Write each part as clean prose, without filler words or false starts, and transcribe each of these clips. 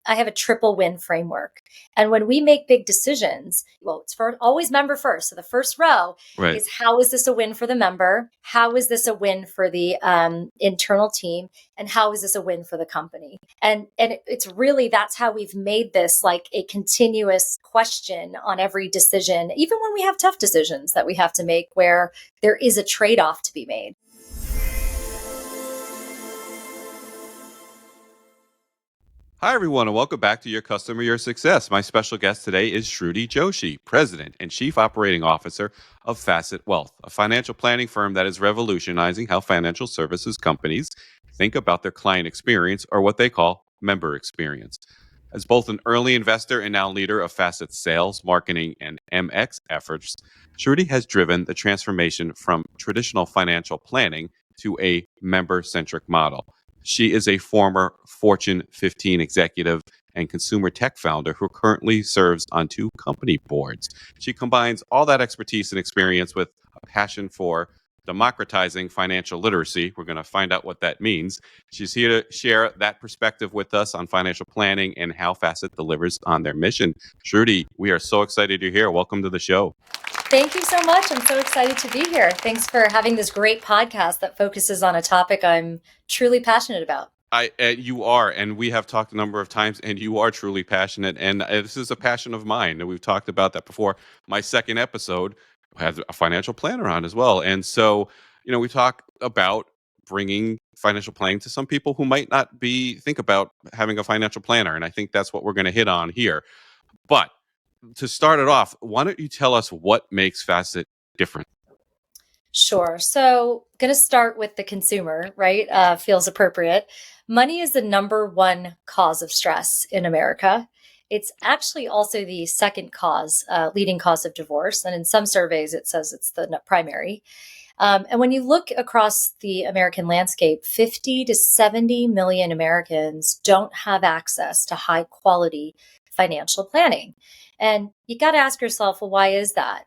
I have a triple win framework. And when we make big decisions, well, it's always member first. So the first row is, how is this a win for the member? How is this a win for the internal team? And how is this a win for the company? And it's really, that's how we've made this like a continuous question on every decision, even when we have tough decisions that we have to make where there is a trade-off to be made. Hi, everyone, and welcome back to Your Customer, Your Success. My special guest today is Shruti Joshi, President and Chief Operating Officer of Facet Wealth, a financial planning firm that is revolutionizing how financial services companies think about their client experience, or what they call member experience. As both an early investor and now leader of Facet's sales, marketing, and MX efforts, Shruti has driven the transformation from traditional financial planning to a member-centric model. She is a former Fortune 15 executive and consumer tech founder who currently serves on 2 company boards. She combines all that expertise and experience with a passion for democratizing financial literacy. We're going to find out what that means. She's here to share that perspective with us on financial planning and how Facet delivers on their mission. Shruti, we are so excited you're here. Welcome to the show. Thank you so much. I'm so excited to be here. Thanks for having this great podcast that focuses on a topic I'm truly passionate about. You are, and we have talked a number of times, and you are truly passionate, and this is a passion of mine, and we've talked about that before. My second episode has a financial planner on as well, and so, we talk about bringing financial planning to some people who might not think about having a financial planner, and I think that's what we're going to hit on here. But to start it off, why don't you tell us what makes Facet different? Sure. So going to start with the consumer, right? Feels appropriate. Money is the number one cause of stress in America. It's actually also the second leading cause of divorce. And in some surveys, it says it's the primary. And when you look across the American landscape, 50 to 70 million Americans don't have access to high quality financial planning. And you got to ask yourself, well, why is that?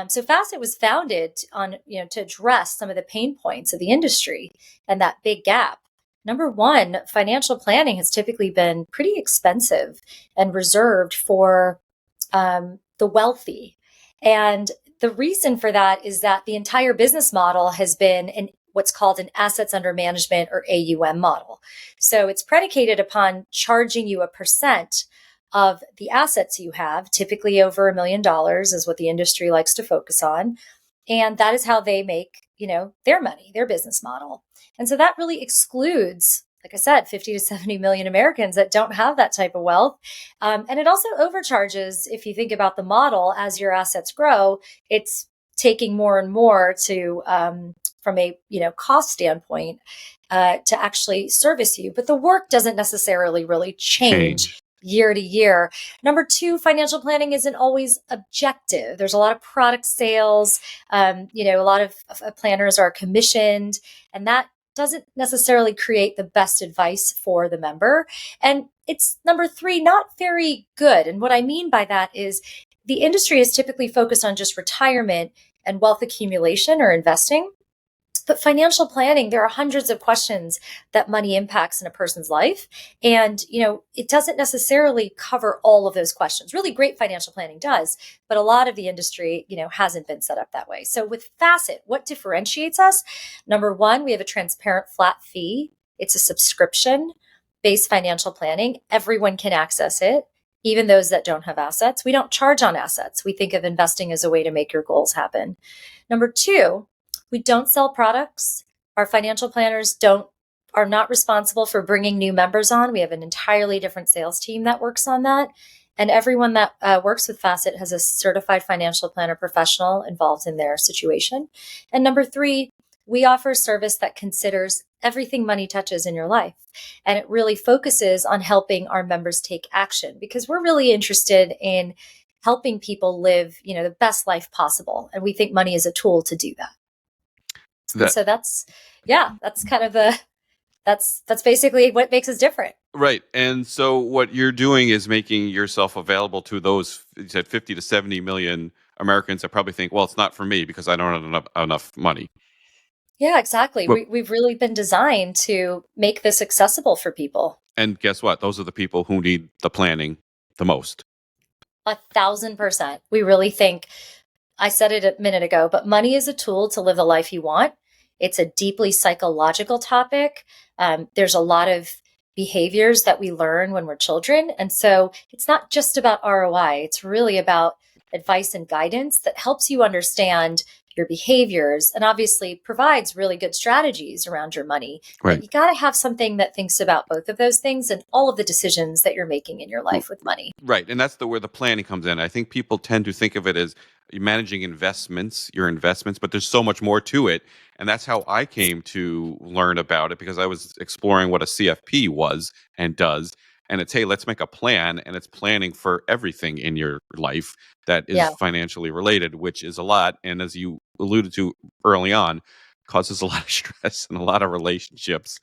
So Facet was founded on, to address some of the pain points of the industry and that big gap. Number one, financial planning has typically been pretty expensive and reserved for the wealthy. And the reason for that is that the entire business model has been what's called an assets under management, or AUM model. So it's predicated upon charging you a percent of the assets you have, typically over $1 million is what the industry likes to focus on. And that is how they make, their money, their business model. And so that really excludes, like I said, 50 to 70 million Americans that don't have that type of wealth. And it also overcharges, if you think about the model, as your assets grow, it's taking more and more to, from a, cost standpoint, to actually service you. But the work doesn't necessarily really change year to year. Number two, financial planning isn't always objective. There's a lot of product sales. A lot of planners are commissioned, and that doesn't necessarily create the best advice for the member. And it's, number three, not very good. And what I mean by that is the industry is typically focused on just retirement and wealth accumulation or investing. But financial planning, there are hundreds of questions that money impacts in a person's life. And, it doesn't necessarily cover all of those questions. Really great financial planning does, but a lot of the industry, hasn't been set up that way. So with Facet, what differentiates us? Number one, we have a transparent flat fee. It's a subscription-based financial planning. Everyone can access it, even those that don't have assets. We don't charge on assets. We think of investing as a way to make your goals happen. Number two, we don't sell products. Our financial planners are not responsible for bringing new members on. We have an entirely different sales team that works on that. And everyone that works with Facet has a certified financial planner professional involved in their situation. And number three, we offer a service that considers everything money touches in your life. And it really focuses on helping our members take action, because we're really interested in helping people live, the best life possible. And we think money is a tool to do that. So that's kind of that's basically what makes us different. Right. And so what you're doing is making yourself available to those, you said 50 to 70 million Americans that probably think, well, it's not for me because I don't have enough money. Yeah, exactly. We've really been designed to make this accessible for people. And guess what? Those are the people who need the planning the most. 1,000%. We really think, I said it a minute ago, but money is a tool to live the life you want. It's a deeply psychological topic. There's a lot of behaviors that we learn when we're children. And so it's not just about ROI, it's really about advice and guidance that helps you understand your behaviors and obviously provides really good strategies around your money. But Right. you got to have something that thinks about both of those things and all of the decisions that you're making in your life with money. Right. And that's where the planning comes in. I think people tend to think of it as managing your investments, but there's so much more to it. And that's how I came to learn about it, because I was exploring what a CFP was and does. And it's, hey, let's make a plan. And it's planning for everything in your life that is Yeah, financially related, which is a lot. And as you alluded to early on, causes a lot of stress and a lot of relationships.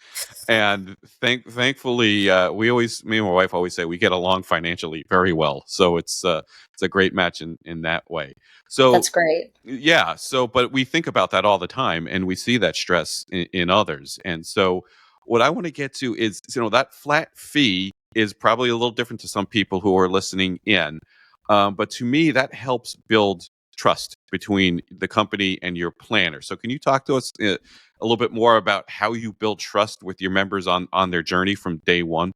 And thankfully, me and my wife always say we get along financially very well. So it's a great match in that way. So that's great. yeah, but we think about that all the time, and we see that stress in others. And so what I want to get to is, that flat fee is probably a little different to some people who are listening in, but to me that helps build trust between the company and your planner. So can you talk to us a little bit more about how you build trust with your members on their journey from day one?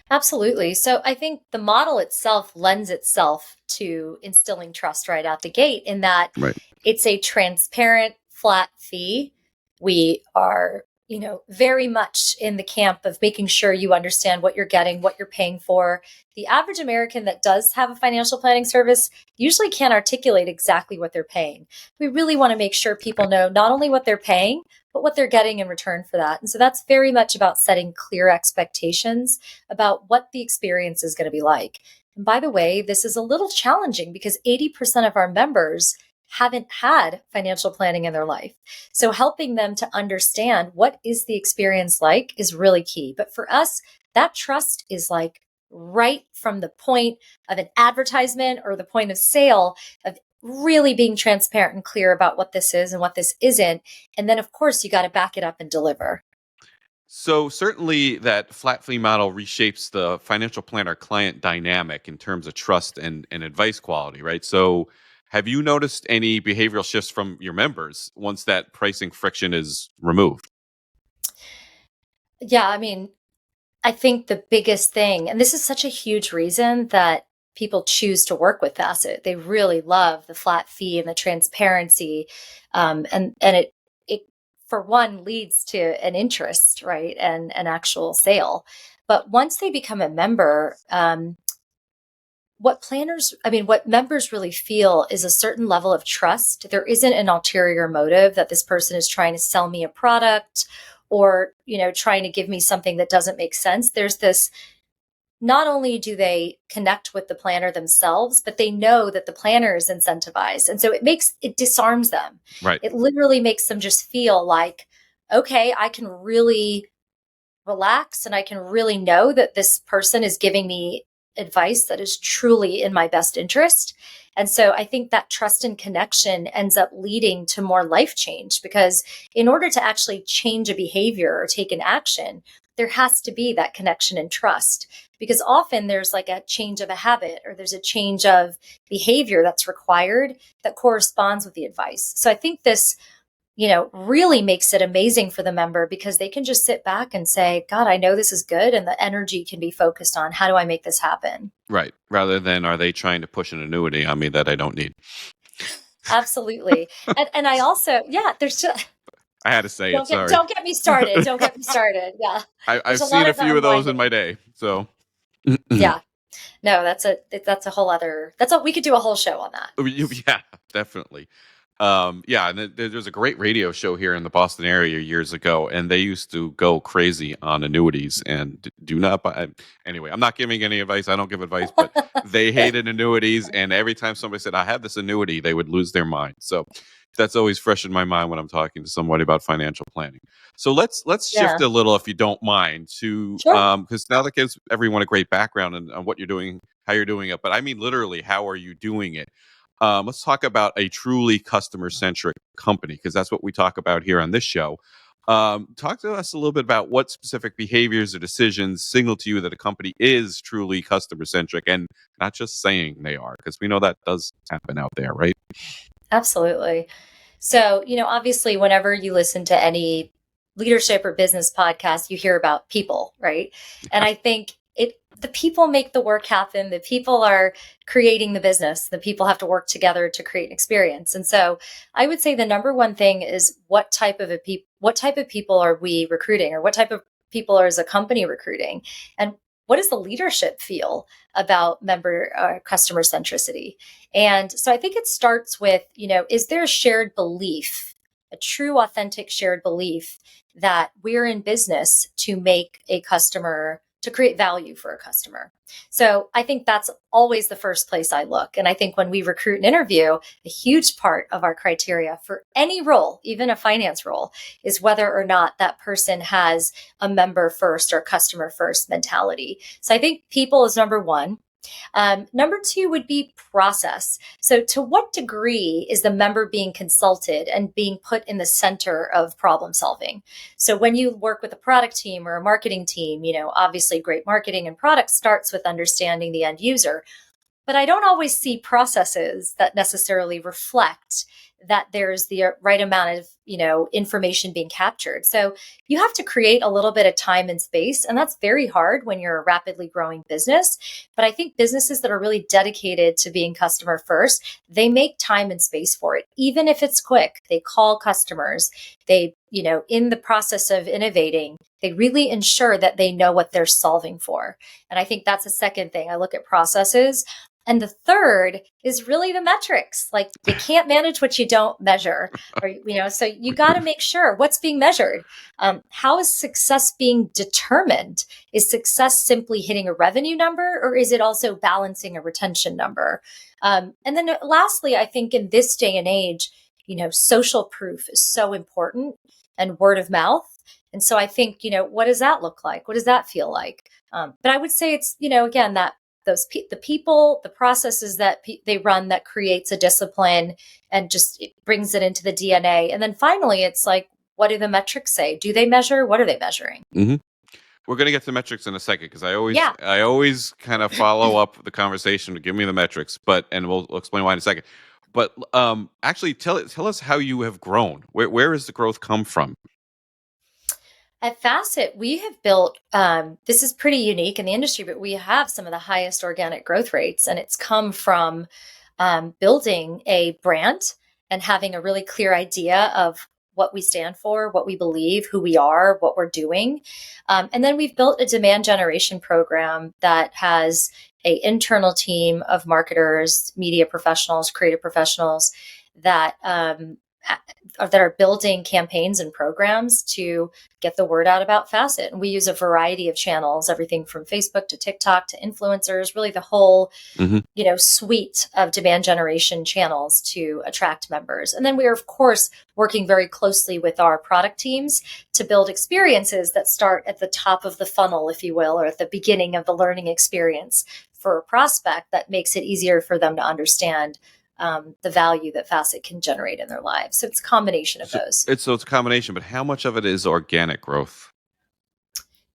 Absolutely. So I think the model itself lends itself to instilling trust right out the gate in that Right. it's a transparent, flat fee. We are, very much in the camp of making sure you understand what you're getting, what you're paying for. The average American that does have a financial planning service usually can't articulate exactly what they're paying. We really want to make sure people know not only what they're paying, but what they're getting in return for that. And so that's very much about setting clear expectations about what the experience is going to be like. And by the way, this is a little challenging because 80% of our members haven't had financial planning in their life. So helping them to understand what is the experience like is really key. But for us, that trust is like right from the point of an advertisement or the point of sale of really being transparent and clear about what this is and what this isn't. And then, of course, you got to back it up and deliver. So certainly that flat fee model reshapes the financial planner client dynamic in terms of trust and advice quality, right? So have you noticed any behavioral shifts from your members once that pricing friction is removed? Yeah, I mean, I think the biggest thing, and this is such a huge reason that people choose to work with Facet. They really love the flat fee and the transparency, and it for one leads to an interest, right, and an actual sale. But once they become a member, what members really feel is a certain level of trust. There isn't an ulterior motive that this person is trying to sell me a product or, trying to give me something that doesn't make sense. There's this, not only do they connect with the planner themselves, but they know that the planner is incentivized. And so it disarms them. Right. It literally makes them just feel like, okay, I can really relax and I can really know that this person is giving me advice that is truly in my best interest. And so I think that trust and connection ends up leading to more life change because in order to actually change a behavior or take an action, there has to be that connection and trust because often there's like a change of a habit or there's a change of behavior that's required that corresponds with the advice. So I think this really makes it amazing for the member because they can just sit back and say, God, I know this is good. And the energy can be focused on how do I make this happen? Right. Rather than, are they trying to push an annuity on me that I don't need? Absolutely. And I also, yeah, there's just, I had to say it. Sorry. don't get me started. Don't get me started. Yeah. I've There's a seen lot a of few of those in unwinding. my day. So Yeah. No, that's a whole other, we could do a whole show on that. yeah, definitely. Yeah, and there's a great radio show here in the Boston area years ago, and they used to go crazy on annuities and do not buy. Anyway, I'm not giving any advice. I don't give advice, but they hated annuities, and every time somebody said I have this annuity, they would lose their mind. So that's always fresh in my mind when I'm talking to somebody about financial planning. So let's shift Yeah. a little, if you don't mind, to Sure. because now that gives everyone a great background on what you're doing, how you're doing it. But I mean, literally, how are you doing it? Let's talk about a truly customer centric company because that's what we talk about here on this show. Talk to us a little bit about what specific behaviors or decisions signal to you that a company is truly customer centric and not just saying they are, because we know that does happen out there, right? Absolutely. So, obviously, whenever you listen to any leadership or business podcast, you hear about people, right? And I think the people make the work happen. The people are creating the business. The people have to work together to create an experience. And so, I would say the number one thing is what type of people are we recruiting, or what type of people is a company recruiting, and what does the leadership feel about member customer centricity? And so I think it starts with, is there a shared belief, a true, authentic shared belief that we're in business to to create value for a customer? So I think that's always the first place I look. And I think when we recruit and interview, a huge part of our criteria for any role, even a finance role, is whether or not that person has a member first or customer first mentality. So I think people is number one. Number two would be process. So, to what degree is the member being consulted and being put in the center of problem solving? So, when you work with a product team or a marketing team, obviously great marketing and product starts with understanding the end user. But I don't always see processes that necessarily reflect that there's the right amount of, information being captured. So you have to create a little bit of time and space. And that's very hard when you're a rapidly growing business. But I think businesses that are really dedicated to being customer first, they make time and space for it, even if it's quick. They call customers. They, in the process of innovating, they really ensure that they know what they're solving for. And I think that's the second thing. I look at processes. And the third is really the metrics. Like, you can't manage what you don't measure, or, so you got to make sure what's being measured. How is success being determined? Is success simply hitting a revenue number, or is it also balancing a retention number? And then lastly, I think in this day and age, social proof is so important, and word of mouth. And so I think, what does that look like? What does that feel like? But I would say it's, again, that the people, the processes that they run that creates a discipline and just it brings it into the DNA. And then finally, it's like, what do the metrics say? Do they measure? What are they measuring? Hmm. We're going to get to metrics in a second, because Yeah. I always kind of follow up the conversation to give me the metrics, and we'll explain why in a second. But actually, tell us how you have grown. Where has the growth come from? At Facet, we have built, this is pretty unique in the industry, but we have some of the highest organic growth rates. And it's come from building a brand and having a really clear idea of what we stand for, what we believe, who we are, what we're doing. And then we've built a demand generation program that has an internal team of marketers, media professionals, creative professionals that that are building campaigns and programs to get the word out about Facet. And we use a variety of channels, everything from Facebook to TikTok to influencers, really the whole, Hmm. suite of demand generation channels to attract members. And then we are, of course, working very closely with our product teams to build experiences that start at the top of the funnel, if you will, or at the beginning of the learning experience for a prospect that makes it easier for them to understand the value that Facet can generate in their lives. So it's a combination of those. It's a combination, but how much of it is organic growth?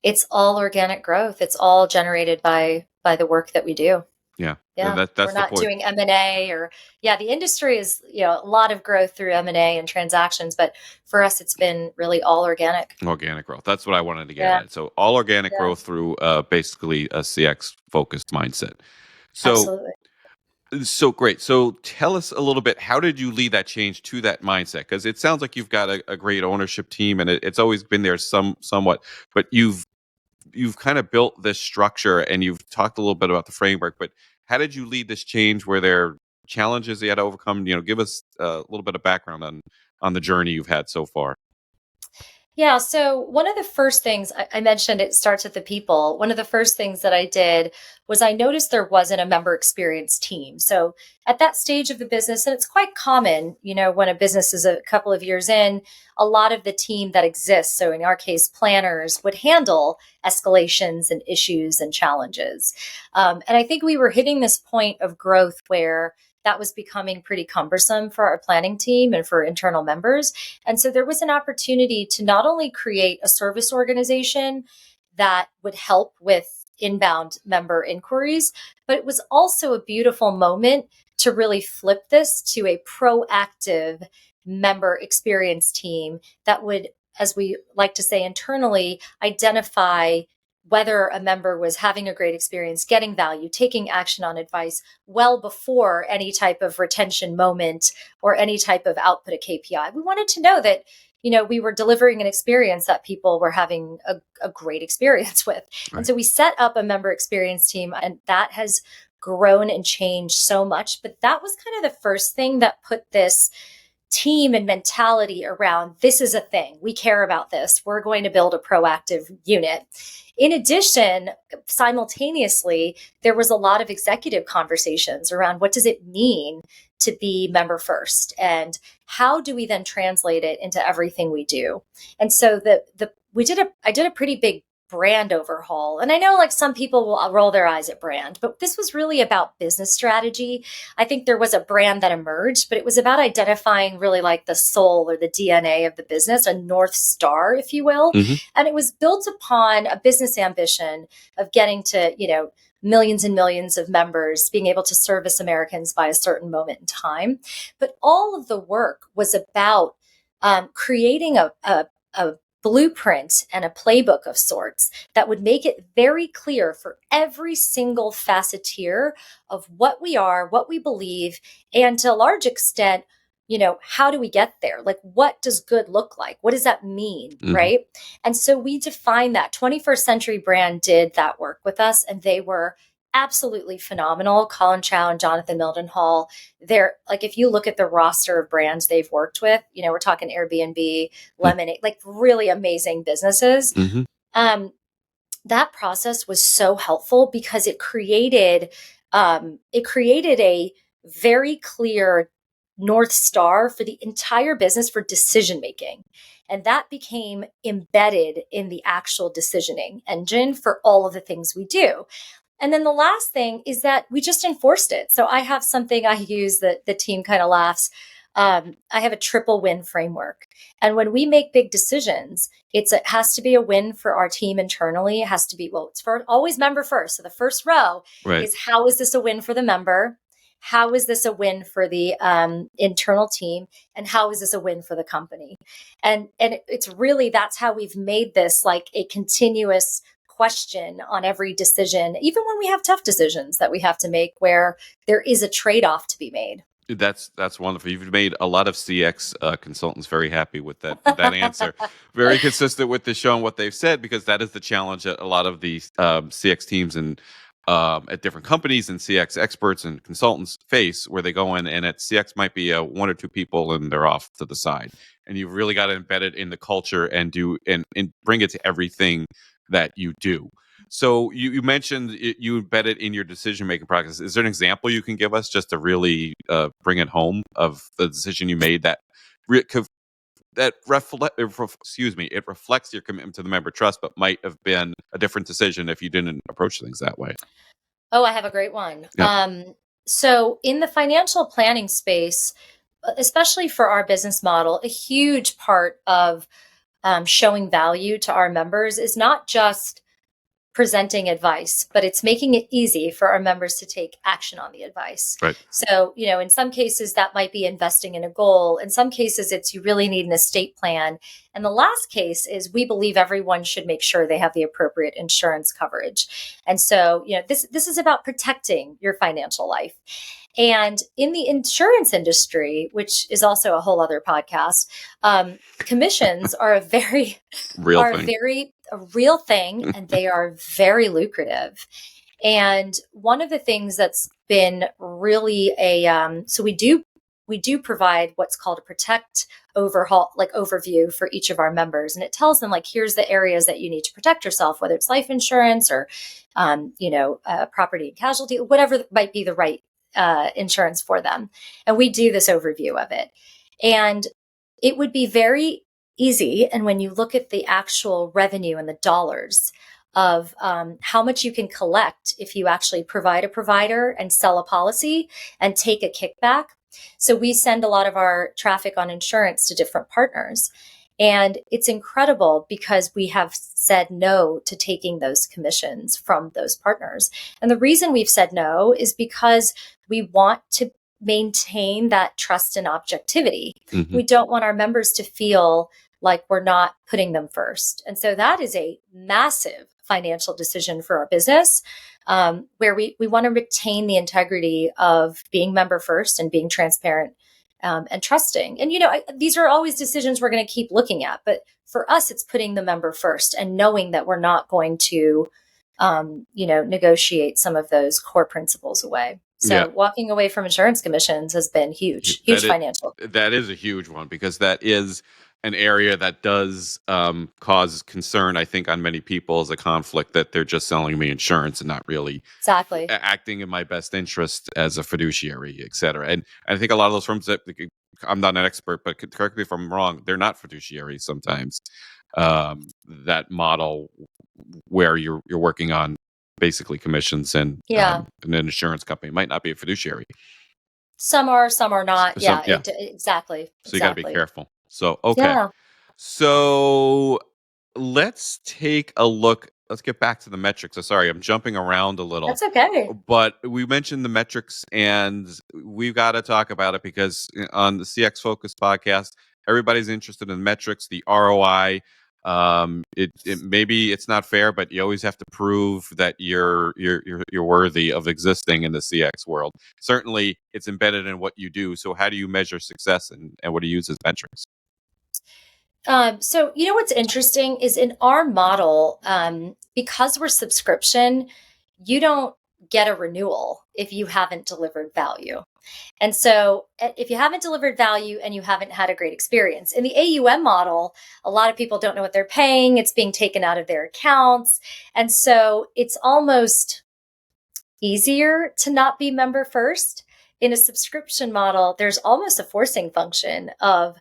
It's all organic growth. It's all generated by the work that we do. Yeah, Yeah, we're that's the not point. doing M&A or the industry is, a lot of growth through M&A and transactions, but for us it's been really all organic. Organic growth. That's what I wanted to get Yeah, at. So all organic yeah, growth through basically a CX focused mindset. So absolutely. so great. So tell us a little bit. How did you lead that change to that mindset? Because it sounds like you've got a great ownership team, and it's always been there somewhat. But you've kind of built this structure, and you've talked a little bit about the framework. But how did you lead this change? Were there challenges you had to overcome? Give us a little bit of background on the journey you've had so far. Yeah. So one of the first things I mentioned, it starts with the people. One of the first things that I did was I noticed there wasn't a member experience team. So at that stage of the business, and it's quite common, when a business is a couple of years in, a lot of the team that exists, so in our case, planners, would handle escalations and issues and challenges. And I think we were hitting this point of growth where that was becoming pretty cumbersome for our planning team and for internal members. And so there was an opportunity to not only create a service organization that would help with inbound member inquiries, but it was also a beautiful moment to really flip this to a proactive member experience team that would, as we like to say internally, identify whether a member was having a great experience, getting value, taking action on advice well before any type of retention moment or any type of output of KPI. We wanted to know that, we were delivering an experience that people were having a great experience with. Right. And so we set up a member experience team, and that has grown and changed so much. But that was kind of the first thing that put this team and mentality around, this is a thing. We care about this. We're going to build a proactive unit. In addition, simultaneously, there was a lot of executive conversations around what does it mean to be member first, and how do we then translate it into everything we do? And so I did a pretty big brand overhaul. And I know like some people will roll their eyes at brand, but this was really about business strategy. I think there was a brand that emerged, but it was about identifying really like the soul or the DNA of the business, a North Star, if you will. Mm-hmm. And it was built upon a business ambition of getting to, millions and millions of members, being able to service Americans by a certain moment in time. But all of the work was about creating a blueprint and a playbook of sorts that would make it very clear for every single faceteer of what we are, what we believe, and to a large extent, how do we get there? Like, what does good look like? What does that mean? Mm-hmm. Right. And so we defined that. 21st Century Brand did that work with us, and they were absolutely phenomenal. Colin Chow and Jonathan Mildenhall. They're like, if you look at the roster of brands they've worked with, we're talking Airbnb, Lemonade, like really amazing businesses. Mm-hmm. That process was so helpful because it created a very clear North Star for the entire business for decision making. And that became embedded in the actual decisioning engine for all of the things we do. And then the last thing is that we just enforced it. So I have something I use that the team kind of laughs. I have a triple win framework. And when we make big decisions, it has to be a win for our team internally. It has to be, it's always member first. So the first row is, how is this a win for the member? How is this a win for the internal team? And how is this a win for the company? And it's really, that's how we've made this like a continuous question on every decision, even when we have tough decisions that we have to make where there is a trade-off to be made. That's wonderful. You've made a lot of CX consultants very happy with that answer. Very consistent with the show and what they've said, because that is the challenge that a lot of the CX teams and at different companies and CX experts and consultants face, where they go in and at CX might be one or two people and they're off to the side. And you've really got to embed it in the culture and bring it to everything that you do. So you mentioned you embed it in your decision-making process. Is there an example you can give us just to really bring it home of the decision you made that it reflects your commitment to the member trust, but might have been a different decision if you didn't approach things that way? Oh, I have a great one. Yeah. So in the financial planning space, especially for our business model, a huge part of showing value to our members is not just presenting advice, but it's making it easy for our members to take action on the advice. Right. So, in some cases that might be investing in a goal. In some cases, it's you really need an estate plan. And the last case is we believe everyone should make sure they have the appropriate insurance coverage. And so, this is about protecting your financial life. And in the insurance industry, which is also a whole other podcast, commissions are a very real thing, and they are very lucrative. And one of the things that's been really so we do provide what's called a protect overview for each of our members, and it tells them like, here's the areas that you need to protect yourself, whether it's life insurance or property and casualty, whatever might be the right insurance for them. And we do this overview of it. And it would be very easy. And when you look at the actual revenue and the dollars of how much you can collect if you actually provide a provider and sell a policy and take a kickback. So we send a lot of our traffic on insurance to different partners. And it's incredible because we have said no to taking those commissions from those partners. And the reason we've said no is because we want to maintain that trust and objectivity. Hmm. We don't want our members to feel like we're not putting them first. And so that is a massive financial decision for our business, where we want to retain the integrity of being member first and being transparent and trusting. And, these are always decisions we're going to keep looking at. But for us, it's putting the member first and knowing that we're not going to, negotiate some of those core principles away. Yeah. So walking away from insurance commissions has been huge, huge financial. That is a huge one, because that is an area that does cause concern, I think, on many people, as a conflict that they're just selling me insurance and not really Exactly. acting in my best interest as a fiduciary, et cetera. And I think a lot of those firms that, I'm not an expert, but correct me if I'm wrong, they're not fiduciaries sometimes. That model where you're working on basically commissions, and Yeah. an insurance company might not be a fiduciary. Some are not. Some, Yeah, yeah. exactly. So you got to be Exactly. careful. So, okay. Yeah, So let's take a look. Let's get back to the metrics. So sorry, I'm jumping around a little, that's okay. but we mentioned the metrics, and we've got to talk about it because on the CX Focus podcast, everybody's interested in metrics, the ROI. It maybe it's not fair, but you always have to prove that you're worthy of existing in the CX world. Certainly, it's embedded in what you do. So how do you measure success, and what do you use as metrics? So what's interesting is in our model, because we're subscription, you don't get a renewal if you haven't delivered value. And so if you haven't delivered value and you haven't had a great experience in the AUM model, a lot of people don't know what they're paying. It's being taken out of their accounts. And so it's almost easier to not be member first. In a subscription model, there's almost a forcing function of,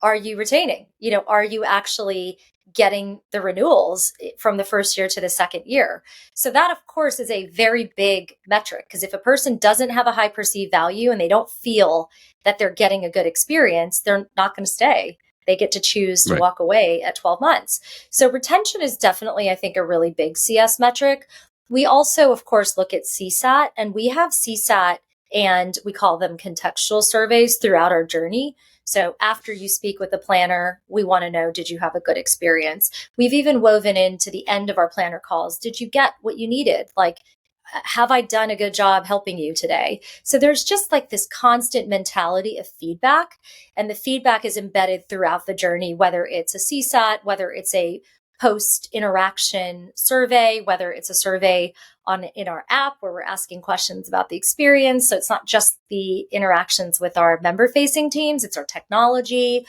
are you retaining? Are you actually getting the renewals from the first year to the second year? So that, of course, is a very big metric, because if a person doesn't have a high perceived value and they don't feel that they're getting a good experience, they're not going to stay. They get to choose to Right. walk away at 12 months. So retention is definitely, I think, a really big CS metric. We also, of course, look at CSAT, and we have CSAT, and we call them contextual surveys throughout our journey. So after you speak with the planner, we want to know, did you have a good experience? We've even woven into the end of our planner calls, did you get what you needed? Like, have I done a good job helping you today? So there's just like this constant mentality of feedback, and the feedback is embedded throughout the journey, whether it's a CSAT, whether it's a post interaction survey, whether it's a survey in our app where we're asking questions about the experience. So it's not just the interactions with our member facing teams, it's our technology.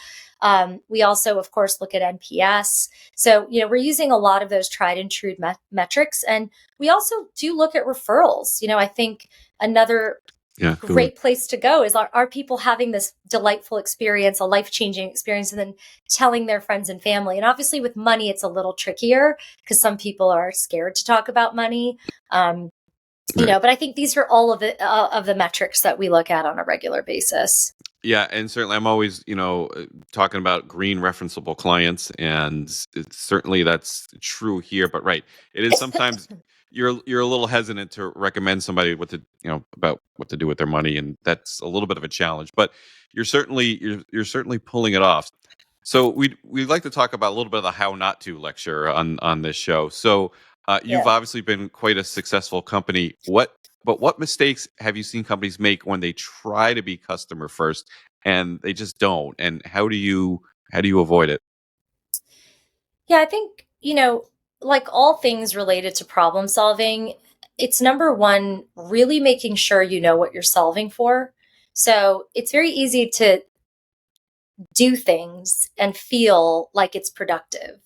We also, of course, look at NPS. So, we're using a lot of those tried and true metrics. And we also do look at referrals. I think another great place to go is, are people having this delightful experience, a life-changing experience, and then telling their friends and family? And obviously with money, it's a little trickier because some people are scared to talk about money. But I think these are all of the metrics that we look at on a regular basis. Yeah, and certainly I'm always, talking about green referenceable clients, and certainly that's true here. But right, it is sometimes you're a little hesitant to recommend somebody about what to do with their money, and that's a little bit of a challenge. But you're certainly pulling it off. So we'd like to talk about a little bit of the how not to lecture on this show. So you've Yeah. obviously been quite a successful company. What mistakes have you seen companies make when they try to be customer first and they just don't? And how do you avoid it? Yeah, I think, like all things related to problem solving, it's number one, really making sure you know what you're solving for. So it's very easy to do things and feel like it's productive.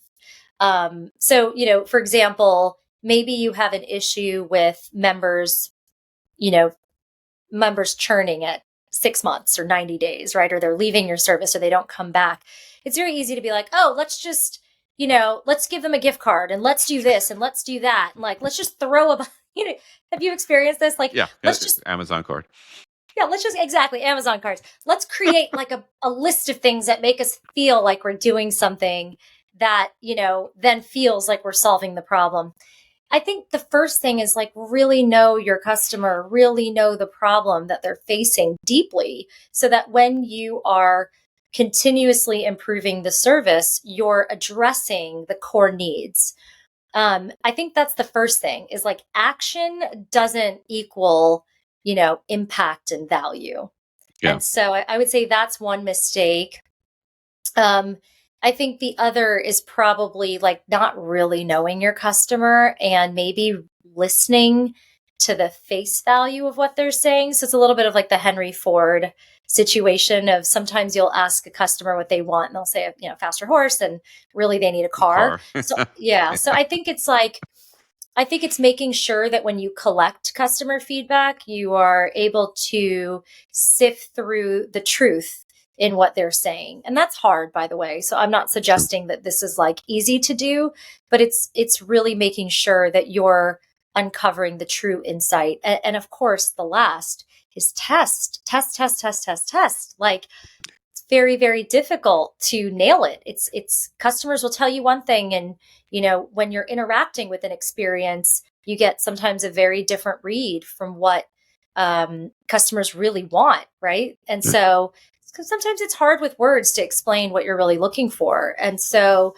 So, for example, maybe you have an issue with you know, members churning at 6 months or 90 days, right? Or they're leaving your service or they don't come back. It's very easy to be like, oh, let's just, let's give them a gift card and let's do this and let's do that. And like, let's just throw a, have you experienced this? Like, Yeah, let's just, Amazon card. yeah, let's just, exactly, Amazon cards. Let's create like a list of things that make us feel like we're doing something that, then feels like we're solving the problem. I think the first thing is like really know your customer, really know the problem that they're facing deeply so that when you are continuously improving the service, you're addressing the core needs. I think that's the first thing is like action doesn't equal, impact and value. Yeah. And so I would say that's one mistake. Um, I think the other is probably like not really knowing your customer and maybe listening to the face value of what they're saying. So it's a little bit of like the Henry Ford situation of sometimes you'll ask a customer what they want and they'll say, faster horse, and really they need a car. Car. So yeah. So I think it's making sure that when you collect customer feedback, you are able to sift through the truth in what they're saying. And that's hard, by the way. So I'm not suggesting that this is like easy to do, but it's really making sure that you're uncovering the true insight. And of course, the last is test, test, test, test, test, test. Like it's very, very difficult to nail it. It's customers will tell you one thing, and when you're interacting with an experience, you get sometimes a very different read from what customers really want, right? And so sometimes it's hard with words to explain what you're really looking for. And so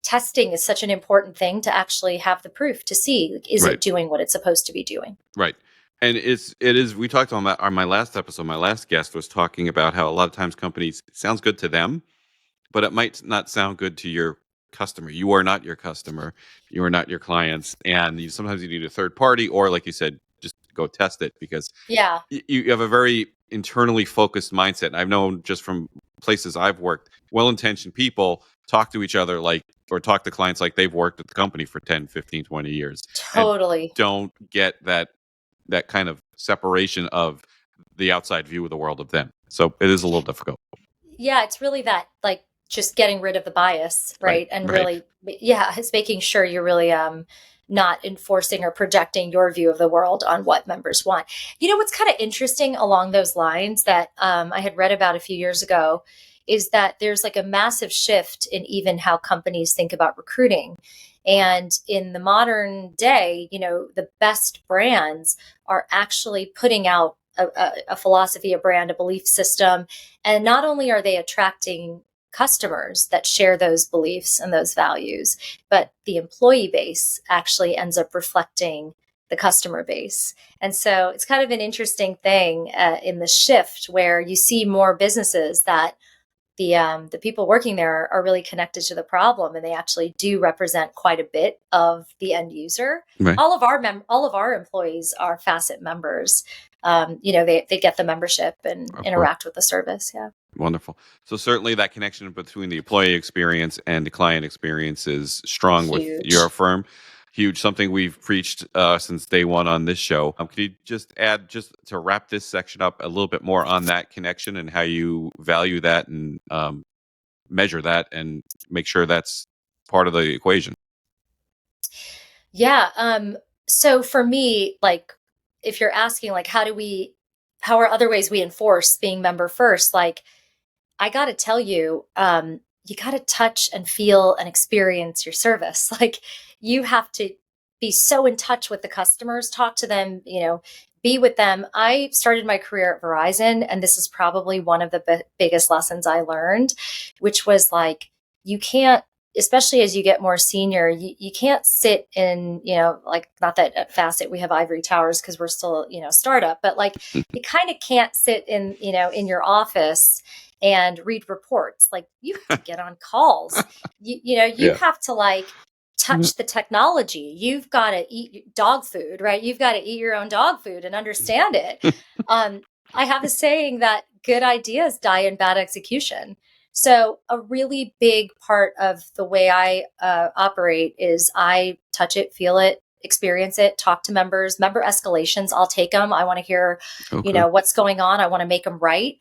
testing is such an important thing to actually have the proof to see, like, is Right. it doing what it's supposed to be doing? Right. And it is, we talked on my last episode, my last guest was talking about how a lot of times companies, it sounds good to them, but it might not sound good to your customer. You are not your customer. You are not your clients. And sometimes you need a third party, or like you said, just go test it, because Yeah, you have a very internally focused mindset. And I've known just from places I've worked, well-intentioned people talk to each other or talk to clients like they've worked at the company for 10, 15, 20 years and totally. don't get that kind of separation of the outside view of the world of them. So it is a little difficult. Yeah, it's really that, like, just getting rid of the bias, Right. right? And Right. really, yeah, it's making sure you're really not enforcing or projecting your view of the world on what members want. What's kind of interesting along those lines that I had read about a few years ago is that there's like a massive shift in even how companies think about recruiting. And in the modern day, the best brands are actually putting out a philosophy, a brand, a belief system. And not only are they attracting customers that share those beliefs and those values, but the employee base actually ends up reflecting the customer base. And so it's kind of an interesting thing in the shift where you see more businesses that the people working there are really connected to the problem, and they actually do represent quite a bit of the end user. Right. All of our employees are Facet members. They get the membership and Of interact with the service. Yeah. Wonderful. So certainly that connection between the employee experience and the client experience is strong with your Huge. firm. Huge, something we've preached since day one on this show. Could you just add, just to wrap this section up, a little bit more on that connection and how you value that and measure that and make sure that's part of the equation? Yeah. So for me, like, if you're asking, like, how are other ways we enforce being member first? Like, I got to tell you, you got to touch and feel and experience your service. Like, you have to be so in touch with the customers, talk to them, be with them. I started my career at Verizon, and this is probably one of the biggest lessons I learned, which was like, you can't, especially as you get more senior, you can't sit in, like, not that at Facet we have ivory towers because we're still, startup, but like, you kind of can't sit in, in your office and read reports. Like, you have to get on calls. You have to like touch the technology. You've got to eat dog food, right? You've got to eat your own dog food and understand it. I have a saying that good ideas die in bad execution. So a really big part of the way I operate is I touch it, feel it, experience it, talk to members, member escalations. I'll take them. I want to hear, Okay. what's going on. I want to make them right.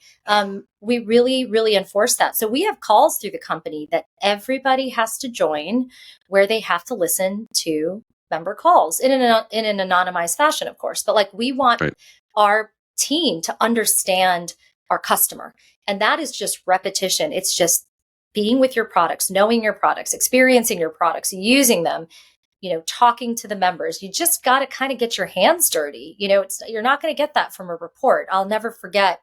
We really, really enforce that. So we have calls through the company that everybody has to join, where they have to listen to member calls in an anonymized fashion, of course. But like, we want Right. our team to understand our customer. And that is just repetition. It's just being with your products, knowing your products, experiencing your products, using them, talking to the members. You just got to kind of get your hands dirty. You're not going to get that from a report. I'll never forget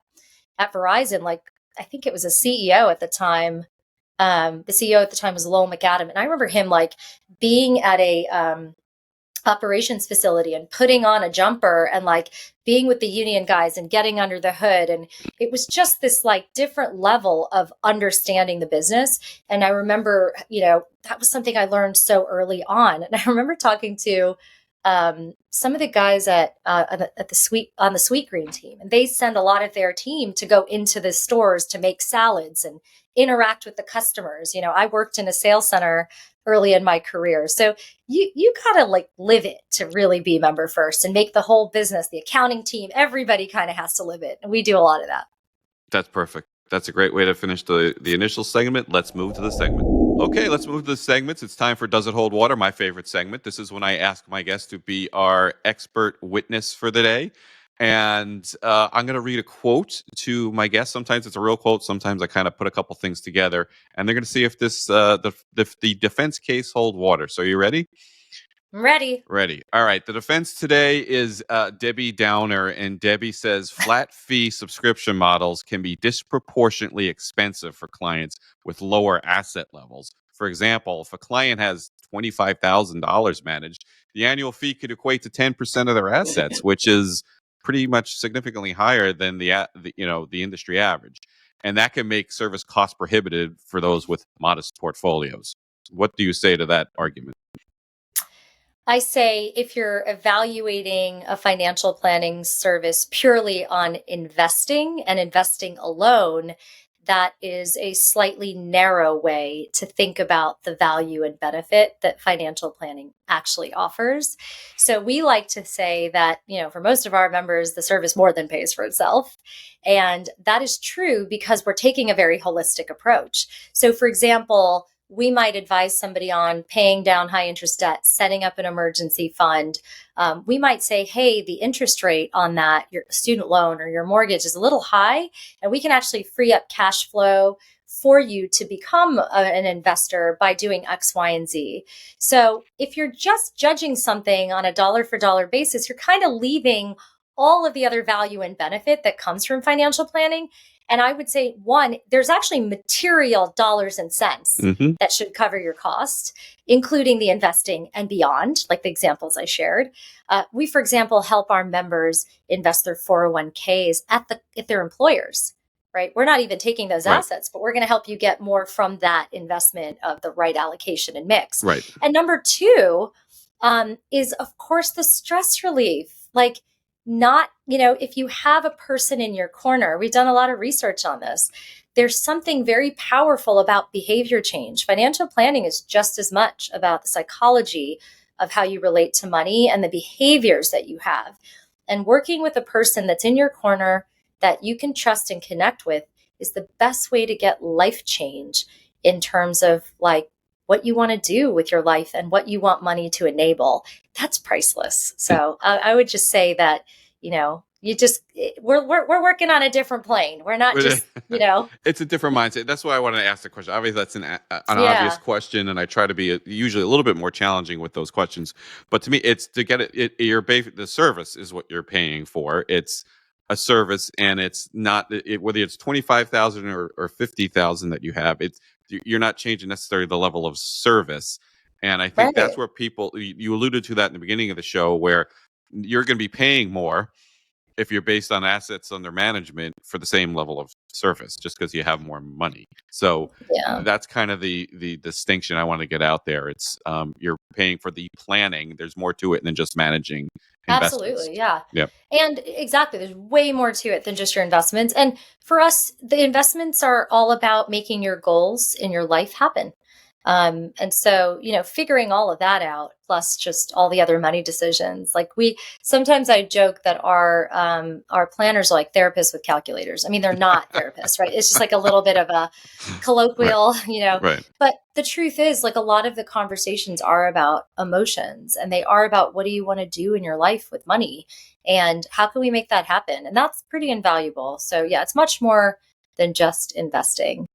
at Verizon, like, I think it was a CEO at the time. The CEO at the time was Lowell McAdam. And I remember him like being at a operations facility and putting on a jumper and like being with the union guys and getting under the hood. And it was just this like different level of understanding the business. And I remember, that was something I learned so early on. And I remember talking to some of the guys at the Sweet Green team, and they send a lot of their team to go into the stores to make salads and interact with the customers. I worked in a sales center early in my career. So you gotta like live it to really be member first and make the whole business, the accounting team, everybody kind of has to live it. And we do a lot of that. That's perfect. That's a great way to finish the initial segment. Let's move to the segment. Okay, let's move to the segments. It's time for Does It Hold Water, my favorite segment. This is when I ask my guests to be our expert witness for the day. And I'm going to read a quote to my guests. Sometimes it's a real quote. Sometimes I kind of put a couple things together. And they're going to see if the defense case hold water. So you ready? I'm ready. Ready. All right. The defense today is Debbie Downer, and Debbie says flat fee subscription models can be disproportionately expensive for clients with lower asset levels. For example, if a client has $25,000 managed, the annual fee could equate to 10% of their assets, which is pretty much significantly higher than the industry average, and that can make service cost prohibitive for those with modest portfolios. What do you say to that argument? I say if you're evaluating a financial planning service purely on investing and investing alone, that is a slightly narrow way to think about the value and benefit that financial planning actually offers. So we like to say that, for most of our members, the service more than pays for itself. And that is true because we're taking a very holistic approach. So, for example, we might advise somebody on paying down high interest debt, setting up an emergency fund. We might say, hey, the interest rate on that, your student loan or your mortgage is a little high, and we can actually free up cash flow for you to become an investor by doing X, Y, and Z. So if you're just judging something on a dollar for dollar basis, you're kind of leaving all of the other value and benefit that comes from financial planning. And I would say, one, there's actually material dollars and cents Mm-hmm. that should cover your cost, including the investing and beyond, like the examples I shared. We, for example, help our members invest their 401ks at their employers, right? We're not even taking those Right. assets, but we're going to help you get more from that investment of the right allocation and mix. Right. And number two is, of course, the stress relief. Like, not, if you have a person in your corner, we've done a lot of research on this. There's something very powerful about behavior change. Financial planning is just as much about the psychology of how you relate to money and the behaviors that you have. And working with a person that's in your corner that you can trust and connect with is the best way to get life change in terms of like what you want to do with your life and what you want money to enable. That's priceless. So I would just say that, we're working on a different plane. We're not just, It's a different mindset. That's why I wanted to ask the question. Obviously, that's an obvious yeah, question, and I try to be usually a little bit more challenging with those questions. But to me, it's to get the service is what you're paying for. It's a service, and it's not whether it's 25,000 or 50,000 that you have. You're not changing necessarily the level of service, and I think that's right. where people you alluded to that in the beginning of the show, where you're going to be paying more if you're based on assets under management for the same level of service, just because you have more money. So Yeah, that's kind of the distinction I want to get out there. It's you're paying for the planning. There's more to it than just managing investments. absolutely. Yeah. Yep. And exactly, there's way more to it than just your investments. And for us, the investments are all about making your goals in your life happen. And so, figuring all of that out, plus just all the other money decisions, like sometimes I joke that our planners are like therapists with calculators. I mean, they're not therapists, right? It's just like a little bit of a Right. colloquial, Right. but the truth is, like, a lot of the conversations are about emotions, and they are about what do you want to do in your life with money and how can we make that happen? And that's pretty invaluable. So yeah, it's much more than just investing.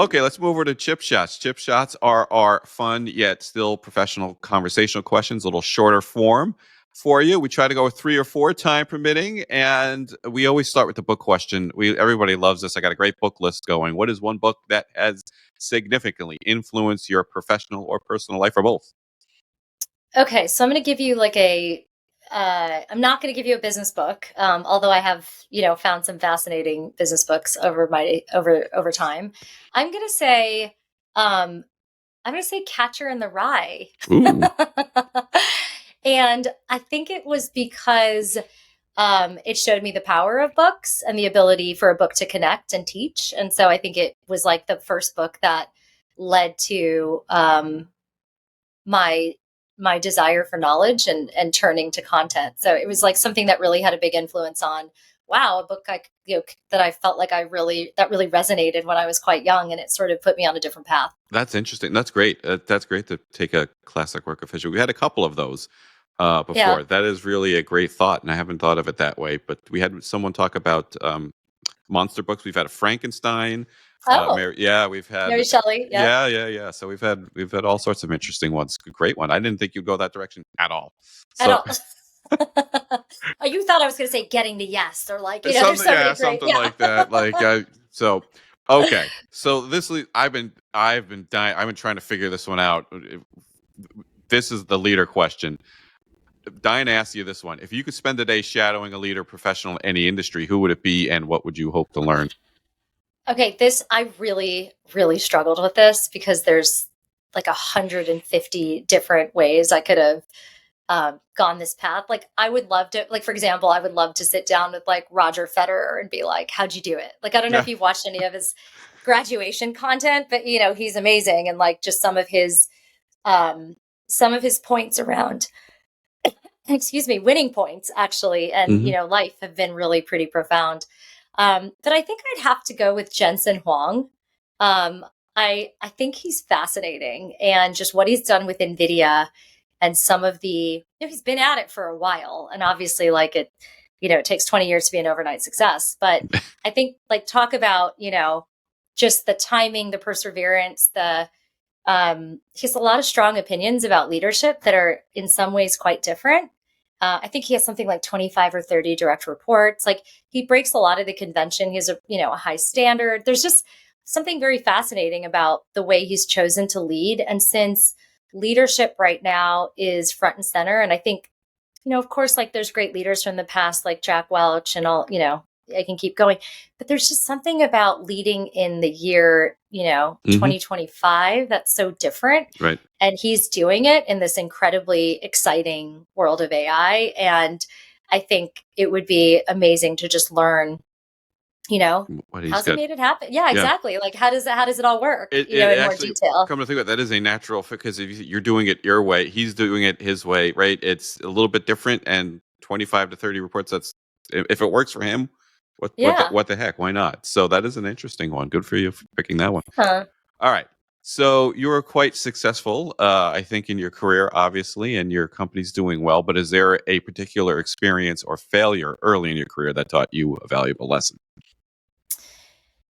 Okay, let's move over to chip shots. Chip shots are our fun yet still professional conversational questions, a little shorter form for you. We try to go with 3 or 4, time permitting, and we always start with the book question. Everybody loves this. I got a great book list going. What is one book that has significantly influenced your professional or personal life, or both? Okay, so I'm going to give you like I'm not going to give you a business book, although I have, found some fascinating business books over time. I'm going to say, um, I'm going to say Catcher in the Rye. Ooh. And I think it was because it showed me the power of books and the ability for a book to connect and teach. And so I think it was like the first book that led to my my desire for knowledge and turning to content. So it was like something that really had a big influence on, wow, a book that I felt like that really resonated when I was quite young, and it sort of put me on a different path. That's interesting. That's great. That's great to take a classic work of fiction. We had a couple of those Yeah. before. That is really a great thought, and I haven't thought of it that way. But we had someone talk about monster books. We've had a Frankenstein. Oh, Yeah, we've had. Mary Shelley. Yep. Yeah. So we've had all sorts of interesting ones. Great one. I didn't think you'd go that direction at all. At So all. Oh, you thought I was going to say Getting to Yes, or like, there's something, so yeah, many great. something Yeah. like that. So okay. So I've been dying. I've been trying to figure this one out. This is the leader question. Diane asked you this one. If you could spend a day shadowing a leader professional in any industry, who would it be and what would you hope to learn? Okay, I really, really struggled with this because there's like 150 different ways I could have gone this path. Like, I would love to, like, for example, I would love to sit down with like Roger Federer and be like, how'd you do it? Like, I don't know Yeah. if you've watched any of his graduation content, but he's amazing. And like just um, some of his points around, excuse me, winning points actually, and, Hmm. life have been really pretty profound. But I think I'd have to go with Jensen Huang. Um, I think he's fascinating, and just what he's done with NVIDIA and some of he's been at it for a while, and obviously like it takes 20 years to be an overnight success. But I think, like, talk about, just the timing, the perseverance, he has a lot of strong opinions about leadership that are in some ways quite different. I think he has something like 25 or 30 direct reports. Like, he breaks a lot of the convention. He has a high standard. There's just something very fascinating about the way he's chosen to lead. And since leadership right now is front and center, and I think, of course, like, there's great leaders from the past, like Jack Welch and all, I can keep going, but there's just something about leading in the year, Hmm. 2025 that's so different. Right. And he's doing it in this incredibly exciting world of AI. And I think it would be amazing to just learn, What he's how's he got. made it happen? Yeah, Yeah. exactly. Like, how does it all work, It in more actually, detail? come to think of it, that is a natural fit because if you're doing it your way, he's doing it his way, right? It's a little bit different, and 25 to 30 reports. That's if it works for him. Yeah. What the heck? Why not? So that is an interesting one. Good for you for picking that one. Huh. All right. So you were quite successful, I think, in your career, obviously, and your company's doing well. But is there a particular experience or failure early in your career that taught you a valuable lesson?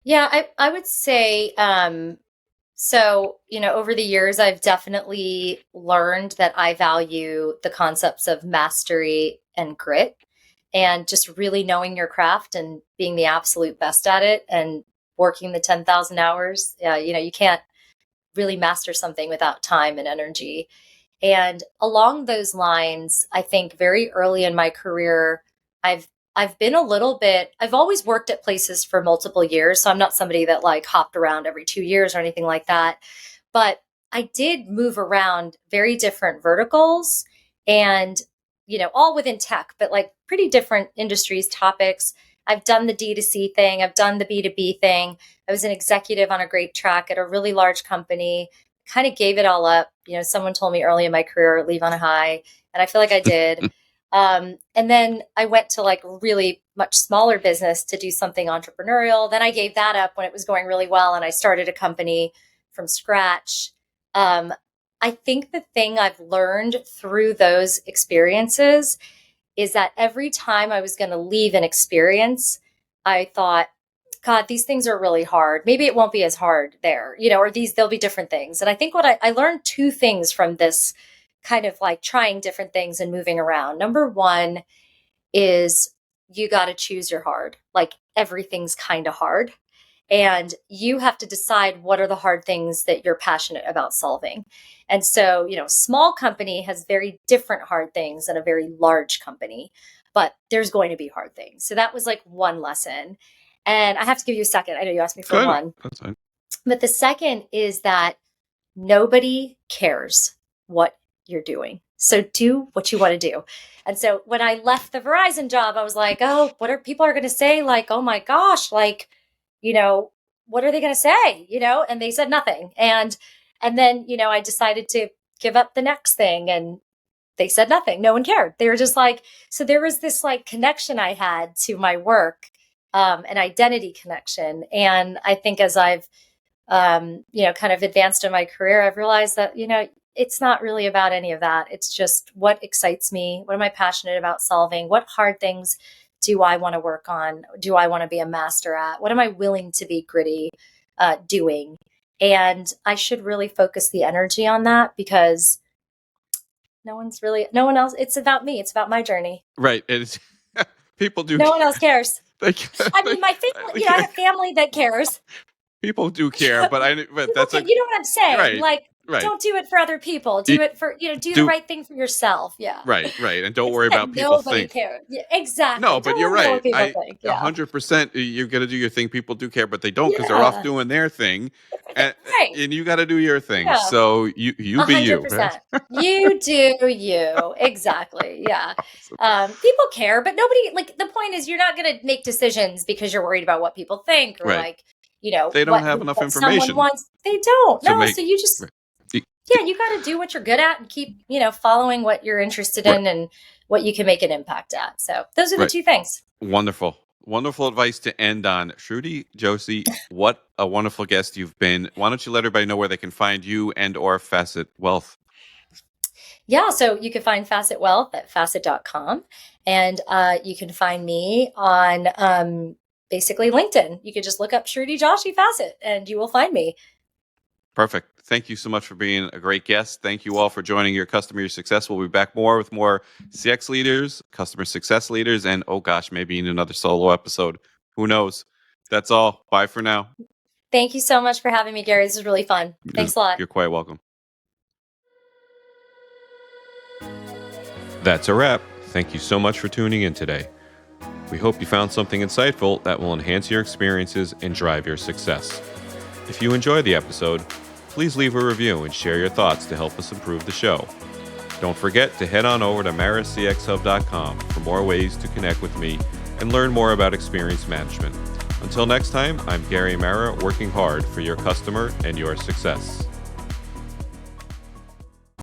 Yeah, I would say, so, over the years, I've definitely learned that I value the concepts of mastery and grit, and just really knowing your craft and being the absolute best at it and working the 10,000 hours. You can't really master something without time and energy. And along those lines, I think very early in my career, I've I've always worked at places for multiple years. So I'm not somebody that like hopped around every 2 years or anything like that. But I did move around very different verticals, and, all within tech, but like pretty different industries, topics. I've done the D2C thing. I've done the B2B thing. I was an executive on a great track at a really large company, kind of gave it all up. Someone told me early in my career, leave on a high. And I feel like I did. And then I went to like really much smaller business to do something entrepreneurial. Then I gave that up when it was going really well. And I started a company from scratch. I think the thing I've learned through those experiences is that every time I was going to leave an experience, I thought, God, these things are really hard. Maybe it won't be as hard there, or there'll be different things. And I think what I learned two things from this kind of like trying different things and moving around. Number one is you got to choose your hard. Like everything's kind of hard. And you have to decide what are the hard things that you're passionate about solving. And so, small company has very different hard things than a very large company, but there's going to be hard things. So that was like one lesson. And I have to give you a second. I know you asked me for one. That's fine. But the second is that nobody cares what you're doing. So do what you want to do. And so when I left the Verizon job, I was like, oh, what are people going to say? Like, oh my gosh, like, what are they going to say? And they said nothing. And then, I decided to give up the next thing and they said nothing. No one cared. They were just like, so there was this like connection I had to my work, an identity connection. And I think as I've, kind of advanced in my career, I've realized that, it's not really about any of that. It's just what excites me. What am I passionate about solving? What hard things do I want to work on? Do I want to be a master at? What am I willing to be gritty doing? And I should really focus the energy on that because no one else. It's about me. It's about my journey. Right. It's people do. No one else cares. My family, I have family that cares. People do care, but that's you know what I'm saying? Right. Like, Right. Don't do it for other people. Do it for, do the right thing for yourself. Yeah. Right. And don't worry about people think. Cares. Yeah, exactly. No, but you're right. 100%. You're going to do your thing. People do care, but they don't because they're off doing their thing. And, and you got to do your thing. Yeah. So you be you. 100%. You do you. Exactly. Yeah. Awesome. People care, but nobody, like, the point is you're not going to make decisions because you're worried about what people think or like, they don't have enough information. They don't. So you just... Yeah, you got to do what you're good at and keep, following what you're interested in and what you can make an impact at. So those are the two things. Wonderful. Wonderful advice to end on. Shruti Joshi, what a wonderful guest you've been. Why don't you let everybody know where they can find you and or Facet Wealth? Yeah, so you can find Facet Wealth at facet.com. And you can find me on basically LinkedIn. You can just look up Shruti Joshi Facet and you will find me. Perfect. Thank you so much for being a great guest. Thank you all for joining your Customer Success. We'll be back with more CX leaders, customer success leaders, and maybe in another solo episode. Who knows? That's all. Bye for now. Thank you so much for having me, Gary. This is really fun. Thanks a lot. You're quite welcome. That's a wrap. Thank you so much for tuning in today. We hope you found something insightful that will enhance your experiences and drive your success. If you enjoyed the episode, please leave a review and share your thoughts to help us improve the show. Don't forget to head on over to maracxhub.com for more ways to connect with me and learn more about experience management. Until next time, I'm Gary Mara, working hard for your customer and your success.